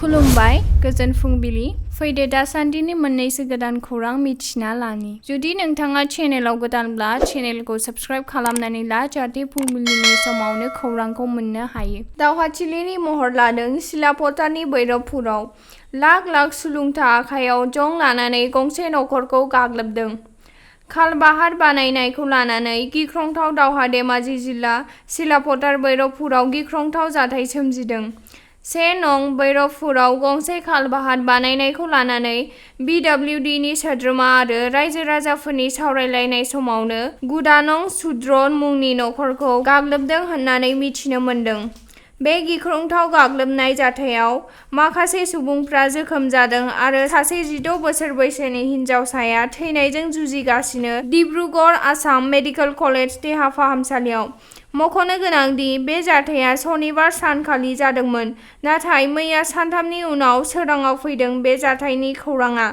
खुलुमबाय गोजोन फुंबिलि फैदो दासान्दिनि मोननैसो गोदान खौरां मिथिना लानि जुदि नोंथाङा चेनेलाव गोदानब्ला चेनेलखौ साबस्क्राइब खालामनानै ला जाहाथे फुंबिलिनि समावनो खौरांखौ मोननो हायो। दावहाथिलिनि महर लादों सिलापथारनि भैरबपुराव लाख लाख सुलुंथा आखायाव जं लानानै गंसे नखरखौ गाग्लोबदों। खालबाहार बानायनायखौ लानानै गिख्रंथाव दावहा धेमाजि जिल्ला सिलापथार भैरबपुराव गिख्रंथाव जाथाय सोमजिदों। 1 नं भैरबपुराव गंसे खालबाहार बानायनायखौ लानानै BWDनि सोद्रोमा आरो रायजो राजाफोरनि सावरायलायनाय समावनो gwdan khourang मुंनि नखरखौ गाग्लोबदों होननानै मिथिनो मोन्दों। बे गिख्रंथाव गाग्लोबनाय जाथायाव माखासे सुबुंफ्रा जोखोम जादों आरो सासे 16 बोसोर बैसोनि हिनजावसाया थैनायजों जुजिगासिनो डिब्रुगड़ आसाम मेडिकेल कलेज देहा फाहामसालियाव। मख'नो गोनांदि बे जाथाया सनिबार सानखालि जादोंमोन, नाथाय मैया सानथामनि उनाव सोराङाव फैदों। बे जाथायनि खौराङा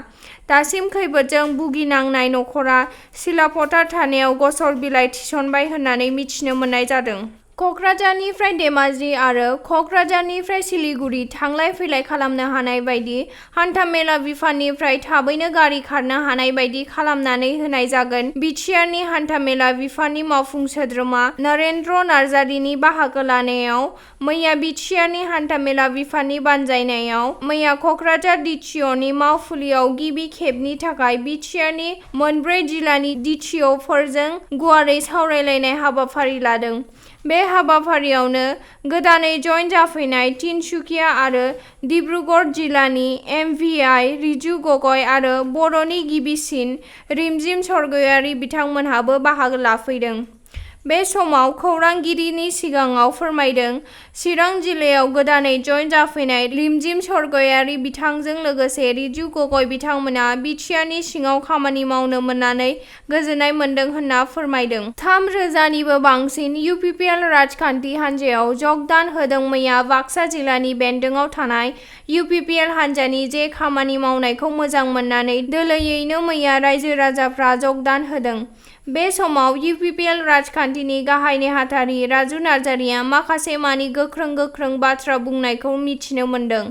दासिम खैफोदजों भुगिनांनाय नखरा सिलापथार थानायाव गसर बिलाइ थिसनबाय होननानै मिथिनो मोननाय जादों। क'क्राझारनिफ्राय धेमाजि आरो क'क्राझारनिफ्राय सिलिगुरि थांलाय फैलाय खालामनो हानाय बायदि हान्थामेला बिफाननिफ्राय थाबैनो गारि खारनो हानाय बायदि खालामनानै होनाय जागोन। बिटिआरनि हान्थामेला बिफाननि मावफुं सोद्रोमा नरेन्द्र नार्जारिनि बाहागो लानायाव मैया बिटिआरनि हान्थामेला बिफाननि बानजायनायाव मैया क'क्राझार डिटिअनि मावफुलियाव गिबि खेबनि थाखाय बिटिआरनि मोनब्रै जिल्लानि डिटिअफोरजों गुवारै सावरायलायनाय हाबाफारि लादों। बे हाबाफारियावनो गोदानै जइन जाफैनाय तिनसुकिया आरो डिब्रुगड़ जिल्लानि एमभिआइ रिजु गगৈ आरो बर'नि गिबिसिन रिमजिम सरगयारि बिथांमोनहाबो बाहागो लाफैदों। बे समाव खौरांगिरिनि सिगाङाव फोरमायदों। चिरां जिल्लायाव गोदानै जइन जाफैनाय रिमजिम सरगयारि बिथांजों लोगोसे रिजु गगৈ बिथांमोना बिटिआरनि सिङाव खामानि मावनो मोननानै गोजोननाय मोन्दों होनना फोरमायदों। 3,000निबो बांसिन इउपिपिएल राजखान्थि हान्जायाव जगदान होदों। मैया बाक्सा जिल्लानि बेन्दोंआव थानाय इउपिपिएल हान्जानि जे खामानि मावनायखौ मोजां मोननानै दोलोयैनो मैया रायजो राजाफ्रा जगदान होदों। बे समाव इउपिपिएल राजखान्थिनि गाहाय नेहाथारि राजु नार्जारिया माखासे मानि गोख्रों बाथ्रा बुंनायखौ मिथिनो मोन्दों।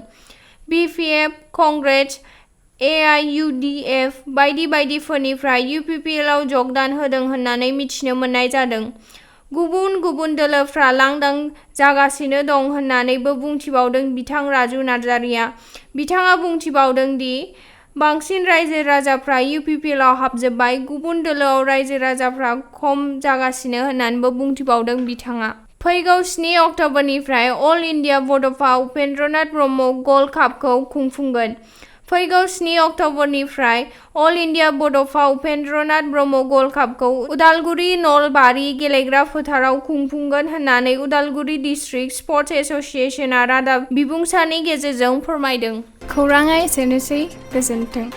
बिपिएफ, कंग्रेस, एआइयुडिएफ बायदि बायदिफोरनिफ्राय इउपिपिएलआव जगदान होदों होननानै मिथिनो मोननाय जादों। गुबुन गुबुन दोलोफ्रा लांदां जागासिनो दं होननानैबो बुंथिबावदों बिथां राजु नार्जारिया। बिथाङा बुंथिबावदों दि बांसिन रायजो राजाफ्रा इउपिपिएलआव हाबजोब्बाय, गुबुन दोलोआव रायजो राजाफ्रा खम जागासिनो होननानैबो बुंथिबावदों बिथाङा। फैगौ 7 अक्ट'बरनिफ्राय अल इन्डिया बड'फा उपेन्द्रनाथ ब्रह्म गल्ड कापखौ खुंफुंगोन। फैगौ 7 अक्ट'बरनिफ्राय अल इन्डिया बड'फा उपेन्द्रनाथ ब्रह्म गल्ड कापखौ उदालगुरि नलबारि गेलेग्रा फोथाराव खुंफुंगोन होननानै उदालगुरि डिस्ट्रिक्ट स्पर्टस एस'सिएशनआ रादाब बिबुंसारनि गेजेरजों फोरमायदों। खौराङा एसेनोसै, गोजोन्थों।